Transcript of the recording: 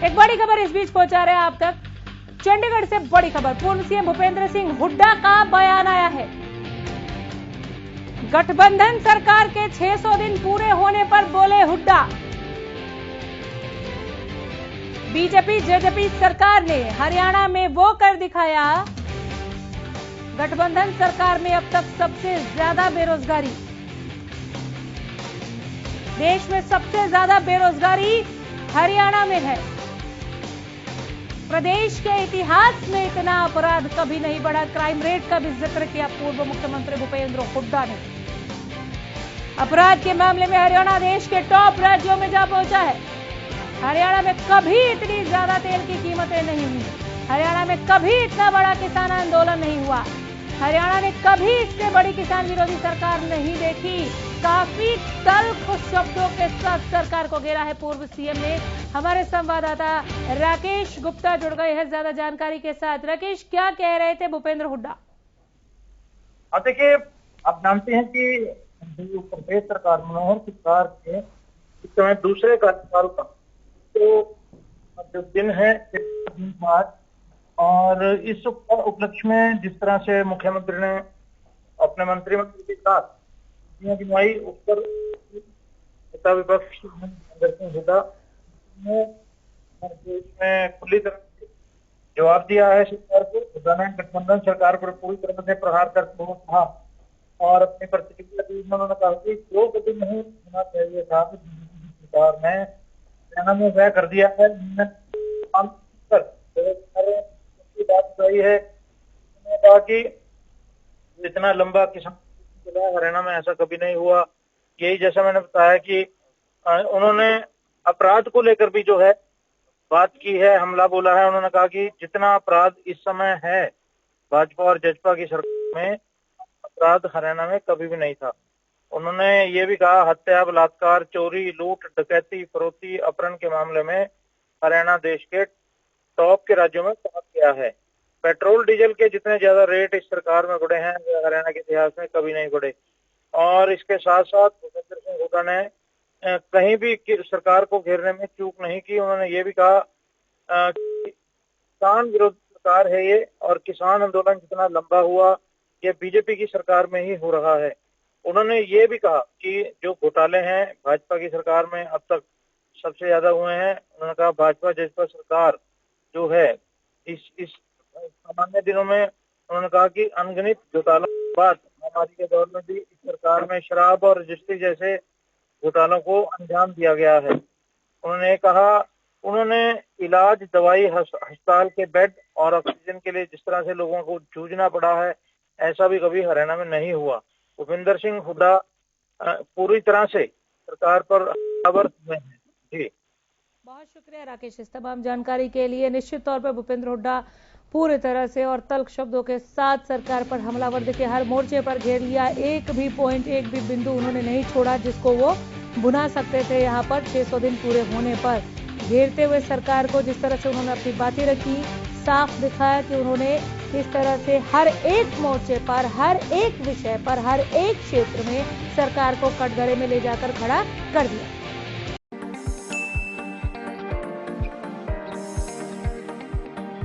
एक बड़ी खबर इस बीच पहुंचा रहे हैं आप तक। चंडीगढ़ से बड़ी खबर, पूर्व सीएम भूपेंद्र सिंह हुड्डा का बयान आया है। गठबंधन सरकार के 600 दिन पूरे होने पर बोले हुड्डा, बीजेपी जेजेपी सरकार ने हरियाणा में वो कर दिखाया। गठबंधन सरकार में अब तक सबसे ज्यादा बेरोजगारी, देश में सबसे ज्यादा बेरोजगारी हरियाणा में है। प्रदेश के इतिहास में इतना अपराध कभी नहीं बढ़ा। क्राइम रेट का भी जिक्र किया पूर्व मुख्यमंत्री भूपेंद्र हुड्डा ने। अपराध के मामले में हरियाणा देश के टॉप राज्यों में जा पहुंचा है। हरियाणा में कभी इतनी ज्यादा तेल की कीमतें नहीं हुई। हरियाणा में कभी इतना बड़ा किसान आंदोलन नहीं हुआ। हरियाणा ने कभी इससे बड़ी किसान विरोधी सरकार नहीं देखी। काफी तल्ख शब्दों के साथ सरकार को घेरा है पूर्व सीएम ने। हमारे संवाददाता राकेश गुप्ता जुड़ गए हैं ज्यादा जानकारी के साथ। राकेश, क्या कह रहे थे भूपेंद्र हुड्डा? देखिए, आप जानते हैं कि जो प्रदेश सरकार मनोहर सरकार के इस समय दूसरे कार्यकाल का तो जो दिन है आज, और इस उपलक्ष्य में जिस तरह से मुख्यमंत्री ने अपने मंत्रिमंडल के साथ गिनवाई, उस पर नेता विपक्ष हुड्डा ने देश में खुली तरह से जवाब दिया है सरकार को। हुड्डा ने गठबंधन सरकार पर पूरी तरह से प्रहार करते हुए कहा और अपनी प्रतिक्रिया दी। उन्होंने कहा कि जो कभी नहीं होना चाहिए था सरकार ने हरियाणा में वह कर दिया है। बात सही है। उन्होंने कहा कि इतना लंबा किसान हरियाणा में ऐसा कभी नहीं हुआ। यही जैसा मैंने बताया कि उन्होंने अपराध को लेकर भी जो है बात की है, हमला बोला है। उन्होंने कहा कि जितना अपराध इस समय है भाजपा और जजपा की सरकार में, अपराध हरियाणा में कभी भी नहीं था। उन्होंने ये भी कहा हत्या, बलात्कार, चोरी, लूट, डकैती, फरोख्ती, अपहरण के मामले में हरियाणा देश के टॉप के राज्यों में पहुंच गया है। पेट्रोल डीजल के जितने ज्यादा रेट इस सरकार में बढ़े हैं हरियाणा के इतिहास में कभी नहीं बढ़े। और इसके साथ साथ भूपेंद्र सिंह हुड्डा ने कहीं भी सरकार को घेरने में चूक नहीं की। उन्होंने ये भी कहा किसान विरोधी सरकार है ये, और किसान आंदोलन जितना लंबा हुआ ये बीजेपी की सरकार में ही हो रहा है। उन्होंने ये भी कहा कि जो घोटाले हैं भाजपा की सरकार में अब तक सबसे ज्यादा हुए हैं। उन्होंने कहा भाजपा जजपा सरकार जो है इस सामान्य दिनों में, उन्होंने कहा कि अनगिनत घोटालों के बाद महामारी के दौर में भी इस सरकार में शराब और रजिस्ट्री जैसे घोटालों को अंजाम दिया गया है। उन्होंने कहा उन्होंने इलाज, दवाई, अस्पताल के बेड और ऑक्सीजन के लिए जिस तरह से लोगों को जूझना पड़ा है ऐसा भी कभी हरियाणा में नहीं हुआ। भूपेंद्र सिंह हुड्डा पूरी तरह से सरकार पर हुए हैं। जी, बहुत शुक्रिया राकेश इस तमाम जानकारी के लिए। निश्चित तौर पर भूपेंद्र हुड्डा पूरी तरह से और तल्ख शब्दों के साथ सरकार पर हमलावर दिखे, हर मोर्चे पर घेर लिया। एक भी पॉइंट, एक भी बिंदु उन्होंने नहीं छोड़ा जिसको वो भुना सकते थे। यहाँ पर 600 दिन पूरे होने पर घेरते हुए सरकार को जिस तरह से उन्होंने अपनी बातें रखी, साफ दिखाया कि उन्होंने इस तरह से हर एक मोर्चे पर, हर एक विषय पर, हर एक क्षेत्र में सरकार को कटघरे में ले जाकर खड़ा कर दिया।